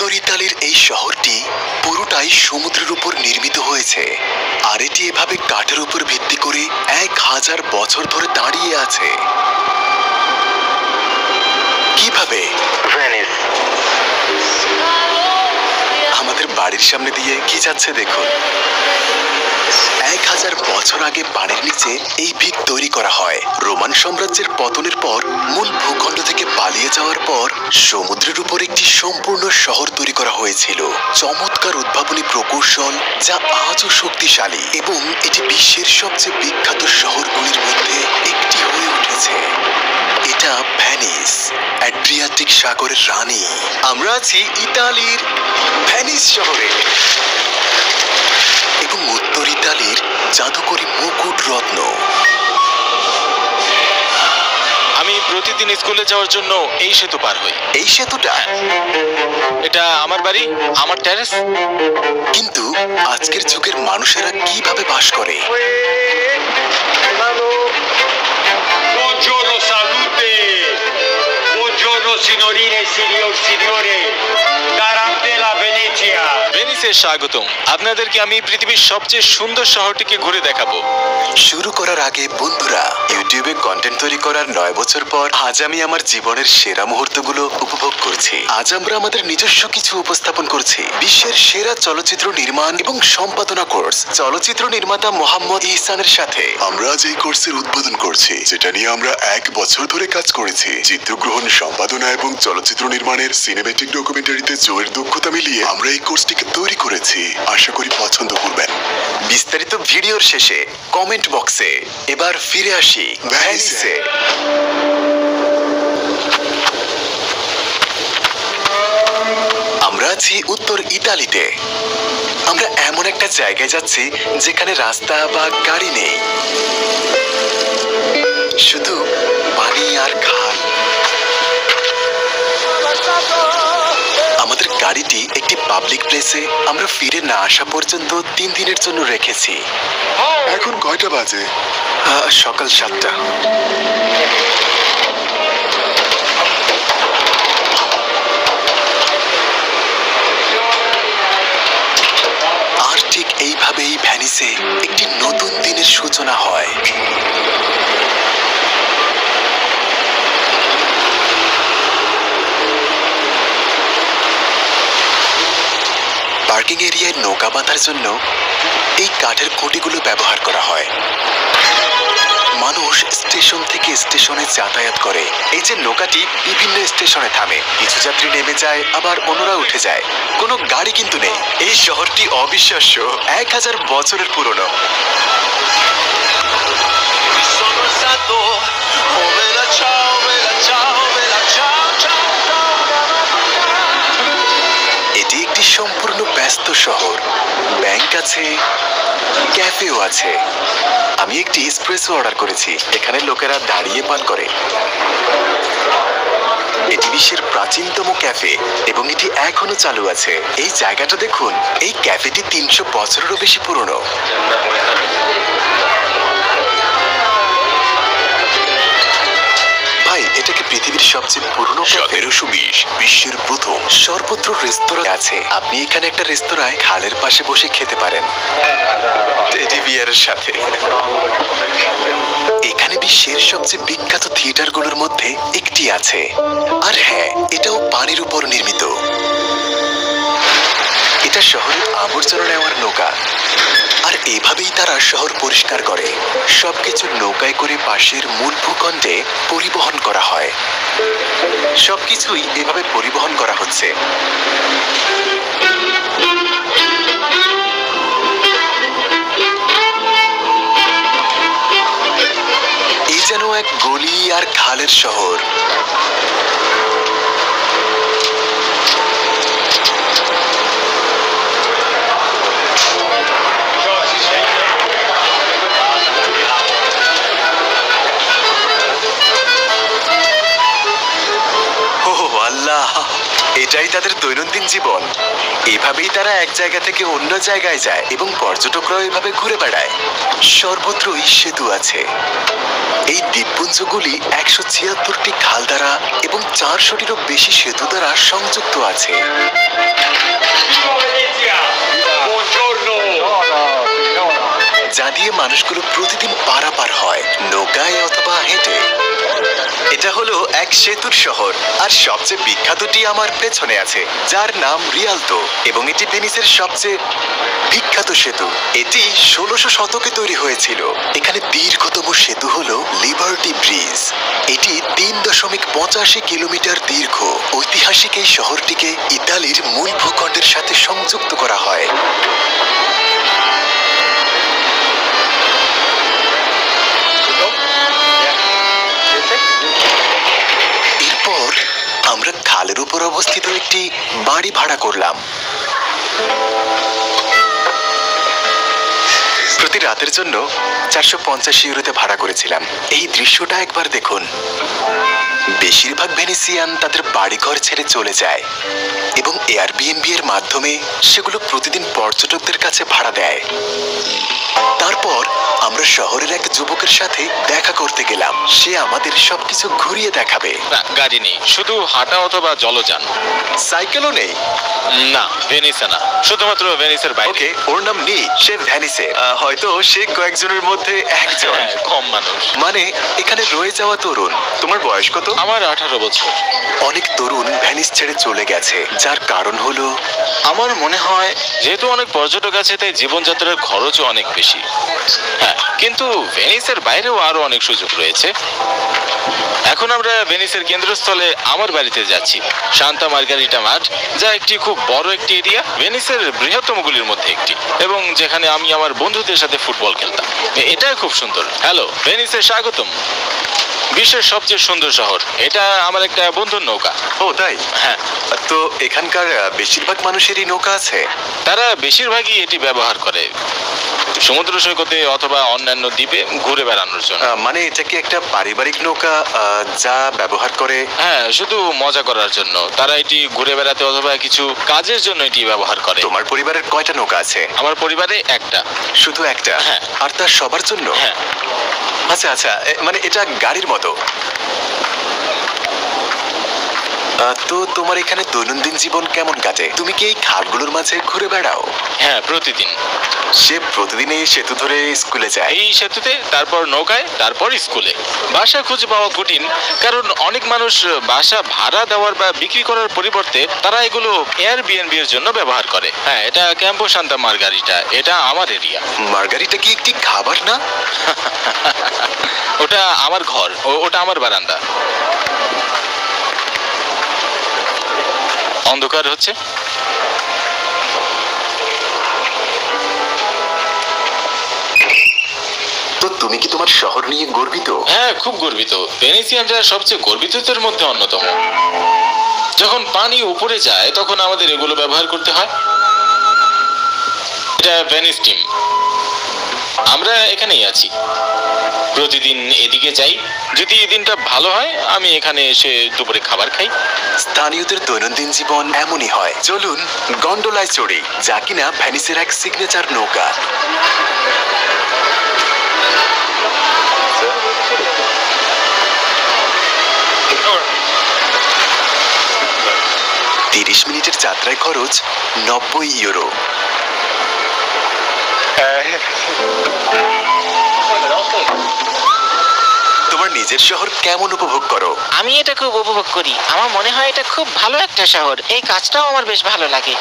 উত্তর ইতালির এই শহরটি পুরোটাই সমুদ্রের উপর নির্মিত হয়েছে, আর এটি এভাবে কাঠের উপর ভিত্তি করে 1000 বছর ধরে দাঁড়িয়ে আছে। কিভাবে? ভেনিস। আমাদের বাড়ির সামনে দিয়ে কি যাচ্ছে দেখুন। 1000 বছর আগে পানির নিচে এই ভিত তৈরি করা হয়। রোমান সাম্রাজ্যের পতনের পর মূল ভূখণ্ড থেকে পালিয়ে যাওয়ার পর সমুদ্রের উপর একটি সম্পূর্ণ শহর তৈরি করা হয়েছিল। চমৎকার উদ্ভাবনী প্রকৌশল যা আজও শক্তিশালী, এবং এটি বিশ্বের সবচেয়ে বিখ্যাত শহরগুলির মধ্যে একটি হয়ে উঠেছে। এটা ভেনিস, অ্যাড্রিয়াটিক সাগরের রানী। আমরা আছি ইতালির ভেনিস শহরে, এবং উত্তর ইতালির জাদুকরী মুকুট রত্ন। আমি প্রতিদিন স্কুলে যাওয়ার জন্য এই সেতু পার হই। এই সেতুটা? এটা আমার বাড়ি, আমার টেরেস। কিন্তু আজকের যুগের মানুষেরা কিভাবে বাস করে? Buongiorno, salute. Buongiorno, signorine, signore. Tarantella, Venezia. ভেনিসে স্বাগতম। আপনাদেরকে আমি পৃথিবীর সবচেয়ে সুন্দর শহরটিকে ঘুরে দেখাবো। শুরু করার আগে বন্ধুরা, ইউটিউবে কন্টেন্ট তৈরি করার 9 বছর পর আজ আমি আমার জীবনের সেরা মুহূর্তগুলো উপভোগ করছি। আজ আমরা আমাদের নিজস্ব কিছু উপস্থাপন করছি। বিশ্বের সেরা চলচ্চিত্র নির্মাণ এবং সম্পাদনা কোর্স, চলচ্চিত্র নির্মাতা মোহাম্মদ ইহসানের সাথে আমরা আজ এই কোর্সের উদ্বোধন করছি, যেটা নিয়ে আমরা 1 বছর ধরে কাজ করেছি। চিত্রগ্রহণ, সম্পাদনা এবং চলচ্চিত্র নির্মাণের সিনেমেটিক ডকুমেন্টারিতে জোয়ের দক্ষতা মিলিয়ে আমরা এই কোর্সটিকে তৈরি করেছি। আশা করি পছন্দ করবেন। বিস্তারিত ভিডিওর শেষে কমেন্ট বক্সে। এবার ফিরে আসি ভেনিসে। আমরা আছি উত্তর ইতালিতে। আমরা এমন একটা জায়গায় যাচ্ছি যেখানে রাস্তা বা গাড়ি নেই, শুধু পানি আর খাল। আমাদের গাড়িটি একটি পাবলিক প্লেসে আমরা ফিরে না আসা পর্যন্ত 3 দিনের জন্য রেখেছি। এখন কয়টা বাজে? সকাল 7টা। আর ঠিক এইভাবেই ভেনিসে একটি নতুন দিনের সূচনা হয়। পার্কিং এরিয়ায় নৌকা বাঁধার জন্য এই কাঠের খুঁটিগুলো ব্যবহার করা হয়। মানুষ স্টেশন থেকে স্টেশনে যাতায়াত করে। এই যে নৌকাটি বিভিন্ন স্টেশনে থামে, কিছু যাত্রী নেমে যায়, আবার অন্যরা উঠে যায়। কোনো গাড়ি কিন্তু নেই। এই শহরটি অবিশ্বাস্য, 1000 বছরের পুরনো। এটি একটি সম্পূর্ণ ব্যস্ত শহর। ব্যাংক আছে, ক্যাফেও আছে। আমি একটি এসপ্রেসো অর্ডার করেছি। এখানে লোকেরা দাঁড়িয়ে পান করে। এটি বিশ্বের প্রাচীনতম ক্যাফে এবং এটি এখনো চালু আছে। এই জায়গাটা দেখুন, এই ক্যাফেটি 300 বছরেরও বেশি পুরনো। ভাই, এটাকে পৃথিবীর সবচেয়ে পুরনো 1720 বিশ্বের প্রথম। সর্বত্র রেস্তোরাঁ আছে। আপনি এখানে একটা রেস্তোরাঁয় খালের পাশে বসে খেতে পারেন টেডি বিয়ারের সাথে। এখানে বিশ্বের সবচেয়ে বিখ্যাত থিয়েটারগুলোর মধ্যে একটি আছে, আর হ্যাঁ, এটাও পানির উপর নির্মিত। এটা শহরের আবর্জনা নেওয়ার নৌকা, আর এভাবেই তারা শহর পরিষ্কার করে। সবকিছু নৌকায় করে পাশের মূল ভূখণ্ডে পরিবহন করা হয়। সবকিছুই এভাবে পরিবহন করা হচ্ছে। এই যেন এক গলি আর খালের শহর। এটাই তাদের দৈনন্দিন জীবন। এভাবেই তারা এক জায়গা থেকে অন্য জায়গায় যায় এবং পর্যটকরাও এভাবে ঘুরে বেড়ায়। সর্বত্রই সেতু আছে। এই দ্বীপপুঞ্জগুলি 176টি খাল দ্বারা এবং 400টিরও বেশি সেতু দ্বারা সংযুক্ত আছে। Viva Venezia! Buongiorno! যা দিয়ে মানুষগুলো প্রতিদিন পারাপার হয়, নৌকায় অথবা হেঁটে। এটা হলো এক সেতুর শহর, আর সবচেয়ে বিখ্যাতটি আমার পেছনে আছে, যার নাম রিয়ালতো, এবং এটি ভেনিসের সবচেয়ে বিখ্যাত সেতু। এটি 1600 শতকে তৈরি হয়েছিল। এখানে দীর্ঘতম সেতু হলো লিবার্টি ব্রিজ। এটি 3.85 কিলোমিটার দীর্ঘ। ঐতিহাসিক এই শহরটিকে ইতালির মূল ভূখণ্ডের সাথে সংযুক্ত করা হয়। এরপর আমরা খালের উপর অবস্থিত একটি বাড়ি ভাড়া করলাম। প্রতি রাতের জন্য 450 ইউরোতে ভাড়া করেছিলাম। এই দৃশ্যটা একবার দেখুন। বেশিরভাগ ভেনিসিয়ান তাদের বাড়িঘর ছেড়ে চলে যায় এবং এয়ারবিএনবি এর মাধ্যমে সেগুলো প্রতিদিন পর্যটকদের কাছে ভাড়া দেয়। তারপর আমরা শহরের এক যুবকের সাথে দেখা করতে গেলাম। সে আমাদের সবকিছু ঘুরিয়ে দেখাবে। না, গাড়ি নেই, শুধু হাঁটা অথবা জলযান। সাইকেলও নেই? না, ভেনিসে না, শুধুমাত্র ভেনিসের বাইরে। ওকে, ওর নাম নি, সে ভ্যানিসে। হয়তো সে কয়েকজনের মধ্যে একজন। হ্যাঁ, কম মানুষ। মানে এখানে রয়ে যাওয়া তরুণ। তোমার বয়স কত? আমার 18 বছর। অনেক তরুণ ভ্যানিস ছেড়ে চলে গেছে, যার কারণ হলো আমার মনে হয় যেহেতু অনেক পর্যটক আছে তাই জীবনযাত্রার খরচও অনেক বেশি। হ্যাঁ, কিন্তু ভেনিসের বাইরেও আরো অনেক সুযোগ রয়েছে। এখন আমরা ভেনিসের কেন্দ্রস্থলে আমার বাড়িতে যাচ্ছি, সান্তা মার্গারিটা মাঠ, যা একটি খুব বড় একটি এরিয়া, ভেনিসের বৃহত্তমগুলির মধ্যে একটি, এবং যেখানে আমি আমার বন্ধুদের সাথে ফুটবল খেলতাম। এটা খুব সুন্দর। হ্যালো, ভেনিসে স্বাগতম। বিশ্বের সবচেয়ে সুন্দর শহর। এটা আমার একটা বন্ধুর নৌকা। ও তাই? হ্যাঁ, তো এখানকার বেশিরভাগ মানুষেরই নৌকা আছে? তারা বেশিরভাগই এটি ব্যবহার করে সমুদ্র সৈকতে অথবা অন্যান্য দ্বীপে ঘুরে বেড়ানোর জন্য। মানে এটা কি একটা পারিবারিক নৌকা যা ব্যবহার করে? হ্যাঁ, শুধু মজা করার জন্য। তারা এটি ঘুরে বেড়াতে অথবা কিছু কাজের জন্য এটি ব্যবহার করে। তোমার পরিবারের কয়টা নৌকা আছে? আমার পরিবারে একটা। শুধু একটা? হ্যাঁ। আর তার সবার জন্য? হ্যাঁ। আচ্ছা আচ্ছা, মানে এটা গাড়ির মতো। তো তোমার এখানে দৈনন্দিন জীবন কেমন কাটে? তুমি কি এই খালগুলোর মাঝে ঘুরে বেড়াও? হ্যাঁ, প্রতিদিন। সে প্রতিদিন এই সেতু ধরে স্কুলে যায়? এই সেতুতে, তারপর নৌকায়, তারপর স্কুলে। বাসা খুঁজে পাওয়া কঠিন, কারণ অনেক মানুষ বাসা ভাড়া দেওয়ার বা বিক্রি করার পরিবর্তে তারা এগুলো এয়ারবিএনবি এর জন্য ব্যবহার করে। হ্যাঁ, এটা ক্যাম্পো সান্তা মার্গারিটা, এটা আমার এরিয়া। মার্গারিটা কি একটি খাবার না? ওটা আমার ঘর, ওটা আমার বারান্দা। অন্ধকার হচ্ছে। তো তুমি কি তোমার শহর নিয়ে গর্বিত? হ্যাঁ, খুব গর্বিত। ভেনিসিয়ানরা সবচেয়ে গর্বিতদের মধ্যে অন্যতম। যখন পানি উপরে যায় তখন আমাদের এগুলো ব্যবহার করতে হয়। এটা ভেনিস টিম। আমরা এখানেই আছি, প্রতিদিন এদিকে যাই। যদি এই দিনটা ভালো হয় আমি এখানে এসে দুপুরে খাবার খাই। স্থানীয়দের দৈনন্দিন জীবন এমনই হয়। চলুন গন্ডোলায় চড়ি, যা কিনা ভেনিসের এক সিগনেচার নৌকা। 30 মিনিটের যাত্রায় খরচ 90 ইউরো। তোমার নিজের শহর কেমন উপভোগ করো? আমি এটা খুব উপভোগ করি। আমার মনে হয় এটা খুব ভালো একটা শহর। এই কাজটাও আমার বেশ ভালো লাগে।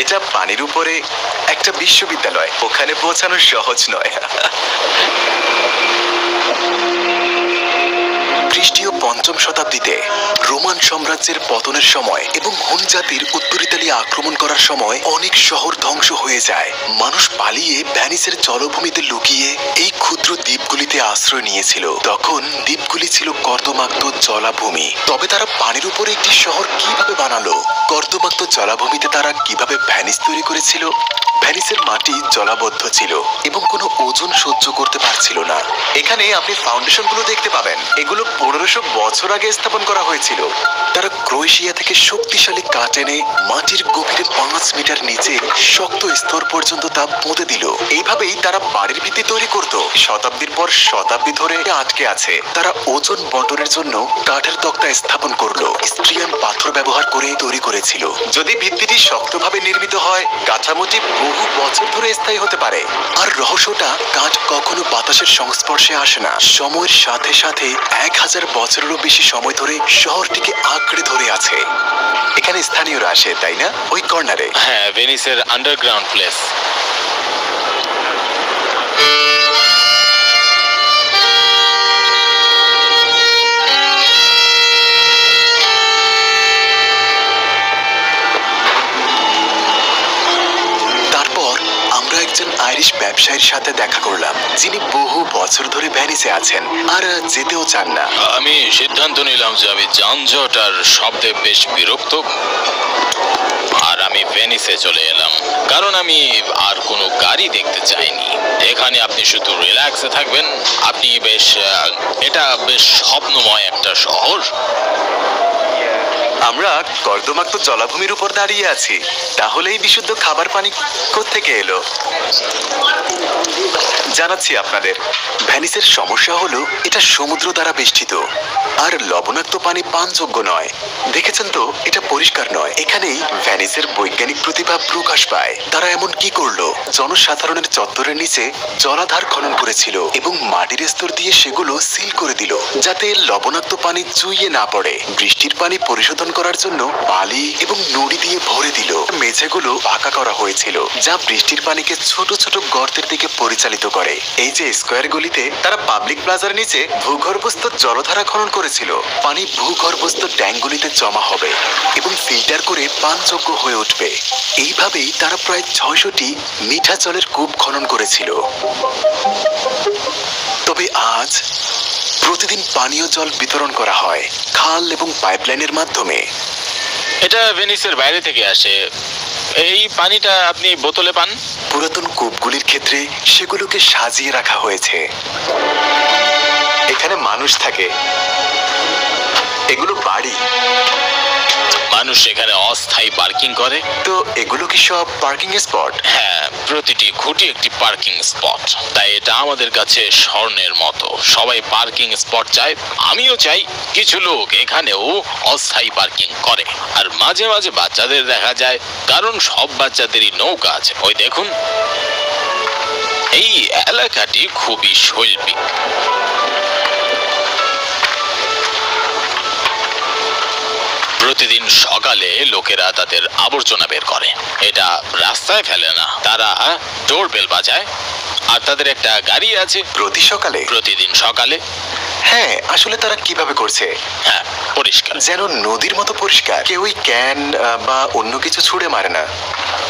এটা পানির উপরে একটা বিশ্ববিদ্যালয়, ওখানে পৌঁছানো সহজ নয়। খ্রিস্টীয় 5ম শতাব্দীতে রোমান সাম্রাজ্যের পতনের সময় এবং হুন জাতির উত্তর ইতালি আক্রমণ করার সময় অনেক শহর ধ্বংস হয়ে যায়। মানুষ পালিয়ে ভ্যানিসের জলভূমিতে লুকিয়ে এই ক্ষুদ্র দ্বীপগুলিতে আশ্রয় নিয়েছিল। তখন দ্বীপগুলি ছিল কর্দমাক্ত জলাভূমি। তবে তারা পানির উপরে একটি শহর কিভাবে বানালো? কর্দমাক্ত জলাভূমিতে তারা কিভাবে ভ্যানিস তৈরি করেছিল? ভেনিসের মাটি জলাবদ্ধ ছিল এবং কোনো ওজন সহ্য করতে পারছিল না। এখানে আপনি ফাউন্ডেশনগুলো দেখতে পাবেন। এগুলো 1500 বছর আগে স্থাপন করা হয়েছিল। তারা ক্রোয়েশিয়া থেকে শক্তিশালী কাঠ এনে মাটির গভীরে 5 মিটার নিচে শক্ত স্তর পর্যন্ত তা পুঁতে দিল। এইভাবেই তারা বাড়ির ভিত্তি তৈরি করত। শতাব্দীর পর শতাব্দী ধরে আটকে আছে। তারা ওজন বন্টনের জন্য কাঠের তক্তা স্থাপন করলো, স্ট্রিয়ান পাথর ব্যবহার করে তৈরি করেছিল। যদি ভিত্তিটি শক্তভাবে নির্মিত হয়, কাঠামোটি বহু বছর ধরে স্থায়ী হতে পারে। আর রহস্যটা, কাঠ কখনো বাতাসের সংস্পর্শে আসে না। সময়ের সাথে সাথে 1000 বছরেরও বেশি সময় ধরে শহরটিকে আঁকড়ে ধরে আছে। এখানে স্থানীয়রা আসে, তাই না? ওই কর্নারে। হ্যাঁ, ভেনিসের আন্ডারগ্রাউন্ড প্লেস। একজন আইরিশ ব্যবসায়ীর সাথে দেখা করলাম, যিনি বহু বছর ধরে ভেনিসে আছেন আর যেতেও চান না। আমি সিদ্ধান্ত নিলাম যে আমি যানজট আর শব্দে বেশ বিরক্ত, আর আমি ভেনিসে চলে এলাম কারণ আমি আর কোনো গাড়ি দেখতে চাইনি। এখানে আপনি শুধু রিল্যাক্সে থাকবেন। আপনি এটা বেশ স্বপ্নময় একটা শহর। আমরা কর্দমাক্ত জলাভূমির উপর দাঁড়িয়ে আছি, তাহলেই বিশুদ্ধ খাবার পানি কোত্থেকে এলো? জানাচ্ছি আপনাদের, ভেনিসের সমস্যা হলো এটা সমুদ্র দ্বারা বেষ্টিত আর লবণাক্ত পানি পানযোগ্য নয়। দেখেছেন তো, এটা পরিষ্কার নয়। এখানেই ভেনিসের বৈজ্ঞানিক প্রতিভা প্রকাশ পায়। তারা এমন কি করলো, জনসাধারণের চত্বরের নিচে জলাধার খনন করেছিল এবং মাটির স্তর দিয়ে সেগুলো সিল করে দিল, যাতে লবণাক্ত পানি চুইয়ে না পড়ে। বৃষ্টির পানি পরিশোধন করার জন্য বালি এবং নুড়ি দিয়ে ভরে দিল। মেঝেগুলো পাকা করা হয়েছিল, যা বৃষ্টির পানিকে ছোট ছোট গর্তের দিকে পরিচালিত করে। এই যে স্কয়ার গলিতে তারা পাবলিক প্লাজার নিচে ভূগর্ভস্থ জলধারা খনন করেছিল। পানি ভূগর্ভস্থ ট্যাঙ্কগুলিতে জমা হবে এবং ফিল্টার করে পানযোগ্য হয়ে উঠবে। এইভাবেই তারা প্রায় 600টি মিঠা জলের কূপ খনন করেছিল। তবে আজ প্রতিদিন পানীয় জল বিতরণ করা হয় খাল এবং পাইপলাইনের মাধ্যমে। এটা ভেনিসের বাইরে থেকে আসে। এই পানিটা আপনি বোতলে পান। পুরাতন কূপগুলির ক্ষেত্রে সেগুলোকে সাজিয়ে রাখা হয়েছে। এখানে মানুষ থাকে, এগুলো বাড়ি। মানুষ এখানে অস্থায়ী পার্কিং করে। তো এগুলো কি সব পার্কিং স্পট? হ্যাঁ, প্রতিটি খুঁটি একটি পার্কিং স্পট। তাই এটা আমাদের কাছে স্বর্ণের মতো। সবাই পার্কিং স্পট চায়, আমিও চাই। কিছু লোক এখানেও অস্থায়ী পার্কিং করে, আর মাঝে মাঝে বাচ্চাদের দেখা যায়, কারণ সব বাচ্চাদেরই নৌকা আছে। ওই দেখুন, এই এলাকাটি খুবই শৈল্পিক। প্রতিদিন সকালে লোকেরা তাদের আবর্জনা বের করে। এটা রাস্তায় ফেলে না, তারা ডোর বেল বাজায়, আর তাদের একটা গাড়ি আছে। প্রতিদিন সকালে। হ্যাঁ, আসলে তারা কিভাবে করছে? হ্যাঁ, পরিষ্কার, যেন নদীর মতো পরিষ্কার। কেউই ক্যান বা অন্য কিছু ছুঁড়ে মারে না।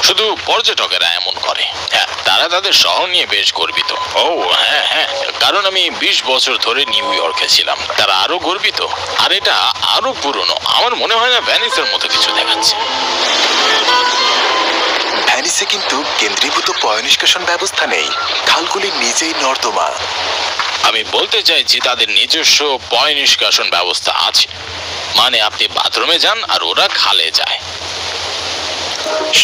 শুধু পর্যটকেরা এমন করে। হ্যাঁ, তারা তাদের শহর নিয়ে বেশ গর্বিত। ও হ্যাঁ হ্যাঁ, কারণ আমি 20 বছর ধরে নিউ ইয়র্কে ছিলাম। তারা আরো গর্বিত, আর এটা আরো পুরনো। আমার মনে হয় না ভেনিসের মতো কিছু দেখাচ্ছে। ভেনিসে কিন্তু কেন্দ্রীভূত পয়ঃনিষ্কাশন ব্যবস্থা নেই। খালগুলি নিজেই নর্দমা। আমি বলতে চাইছি, তাদের নিজস্ব পয়ঃনিষ্কাশন ব্যবস্থা আছে। মানে আপনি বাথরুমে যান আর ওরা খালে যায়।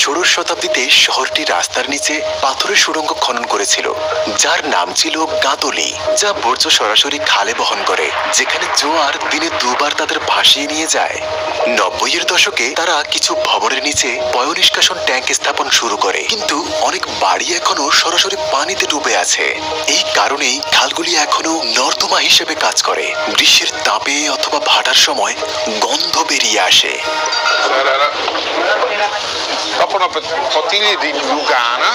16 শতাব্দীতে শহরটি রাস্তার নিচে পাথরের সুড়ঙ্গ খনন করেছিল, যার নাম ছিল গাতলি, যা বর্জ্য সরাসরি খালে বহন করে, যেখানে জোয়ার দিনে 2 বার তাদের ভাসিয়ে নিয়ে যায়। 90-এর দশকে তারা কিছু ভবনের নিচে পয়ঃনিষ্কাশন ট্যাঙ্ক স্থাপন শুরু করে, কিন্তু অনেক বাড়ি এখনো সরাসরি পানিতে ডুবে আছে। এই কারণেই খালগুলি এখনো নর্দমা হিসেবে কাজ করে। গ্রীষ্মের তাপে অথবা ভাটার সময় গন্ধ বেরিয়ে আসে। Dopo una flottiglia di Lugana.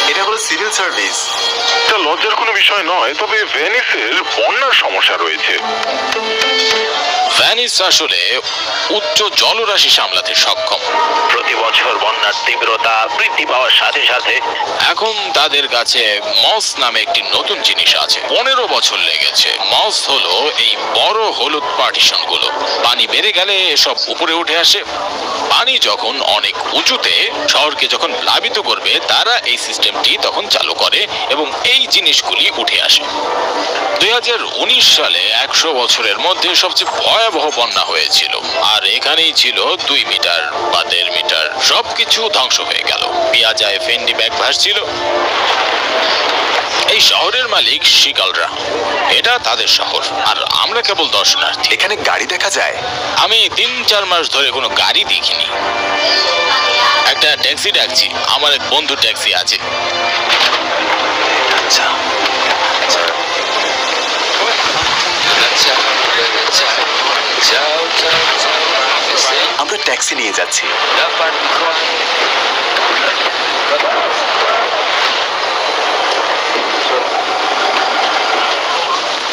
এটা হলো সিভিল সার্ভিস। এটা লজ্জার কোনো বিষয় নয়, তবে ভেনিসের বন্যার সমস্যা রয়েছে। ভেনিস আসলে উচ্চ জলরাশি সামলাতে সক্ষম। প্রতি বছর বন্যার তীব্রতা বৃদ্ধি পাওয়ার সাথে সাথে এখন তাদের কাছে মস নামে একটি নতুন জিনিস আছে। 15 বছর লেগেছে। মস হলো এই বড় হলুদ পার্টিশন গুলো। পানি বেড়ে গেলে এসব উপরে উঠে আসে। পানি যখন অনেক উঁচুতে শহরকে যখন প্লাবিত করবে, তারা এই সিস্টেমটি তখন চালু করে এবং এই জিনিসগুলি উঠে আসে। 2019 সালে 100 বছরের মধ্যে সবচেয়ে ভয়াবহ বন্যা হয়েছিল, আর এখানেই ছিল 2 মিটার বা 1.5 মিটার। সবকিছু ধ্বংস হয়ে গেল। পিয়াজায় ফেন্ডি ব্যাগ ভাসছিল। এই শহরের মালিক শিকালরা। এটা তাদের শহর, আর আমরা কেবল দর্শনার্থী। এখানে গাড়ি দেখা যায়? আমি 3-4 মাস ধরে কোনো গাড়ি দেখিনি। একটা ট্যাক্সি ডাকছি। আমার এক বন্ধু ট্যাক্সি আছে। আচ্ছা, আমরা ট্যাক্সি নিয়ে যাচ্ছি।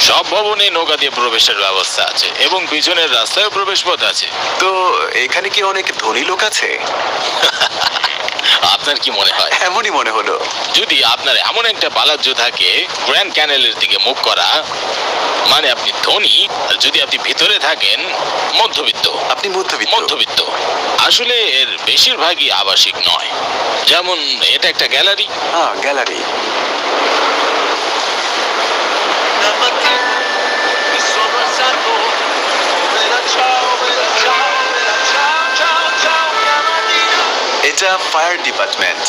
সব ভবনে নৌকা দিয়ে প্রবেশের ব্যবস্থা আছে এবং পিছনের রাস্তায় প্রবেশ পথ আছে। তো এখানে কি অনেক ধনী লোক আছে? আপনার কি মনে হয়? এমনই মনে হলো। যদি আপনার এমন একটা পালাজ্য থাকে গ্র্যান্ড ক্যানেলের দিকে মুখ করা, মানে আপনি ধনী। আর যদি আপনি ভিতরে থাকেন মধ্যবিত্ত। আপনি মধ্যবিত্ত? মধ্যবিত্ত। আসলে এর বেশিরভাগই আবাসিক নয়। যেমন এটা একটা গ্যালারি। হ্যাঁ, গ্যালারি। এটা ফায়ার ডিপার্টমেন্ট।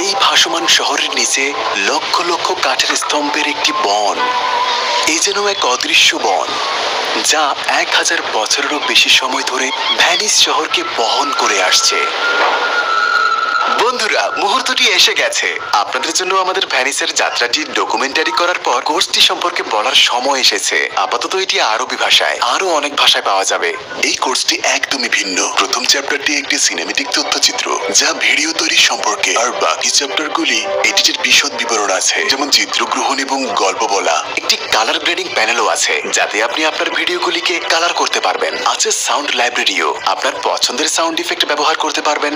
এই ভাসমান শহরের নিচে লক্ষ লক্ষ কাঠের স্তম্ভের একটি বন। এই যেন এক অদৃশ্য বন, যা 1000 বছরেরও বেশি সময় ধরে ভ্যানিস শহরকে বহন করে আসছে। বন্ধুরা, মুহূর্তটি এসে গেছে। আপনাদের জন্য আমাদের ভ্যানিসের যাত্রাটি ডকুমেন্টারি করার পর কোর্সটি সম্পর্কে বলার সময় এসেছে। আপাতত এটি আরবি ভাষায়, আরো অনেক ভাষায় পাওয়া যাবে। এই কোর্সটি একদমই ভিন্ন। প্রথম চ্যাপ্টারটি একটি সিনেমেটিক তথ্যচিত্র, যা ভিডিও তৈরি সম্পর্কে, আর বাকি চ্যাপ্টারগুলি এডিটের বিশদ বিবরণ আছে, যেমন চিত্রগ্রহণ এবং গল্প বলা। একটি কালার গ্রেডিং প্যানেলও আছে, যাতে আপনি আপনার ভিডিওগুলিকে কালার করতে পারবেন। আছে সাউন্ড লাইব্রেরিও, আপনার পছন্দের সাউন্ড ইফেক্ট ব্যবহার করতে পারবেন।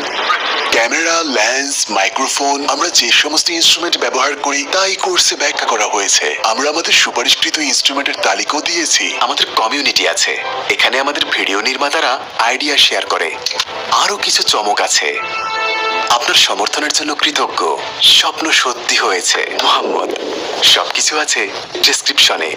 ক্যামেরা, লেন্স, মাইক্রোফোন, আমরা যে সমস্ত ইনস্ট্রুমেন্ট ব্যবহার করি তাই কোর্সে ব্যাখ্যা করা হয়েছে। আমরা আমাদের সুপারিশকৃত ইনস্ট্রুমেন্টের তালিকাও দিয়েছি। আমাদের কমিউনিটি আছে, এখানে আমাদের ভিডিও নির্মাতারা আইডিয়া শেয়ার করে। আরো কিছু চমক আছে। আপনার সমর্থনের জন্য কৃতজ্ঞ। স্বপ্ন সত্যি হয়েছে মোহাম্মদ। সবকিছু আছে ডেসক্রিপশনে।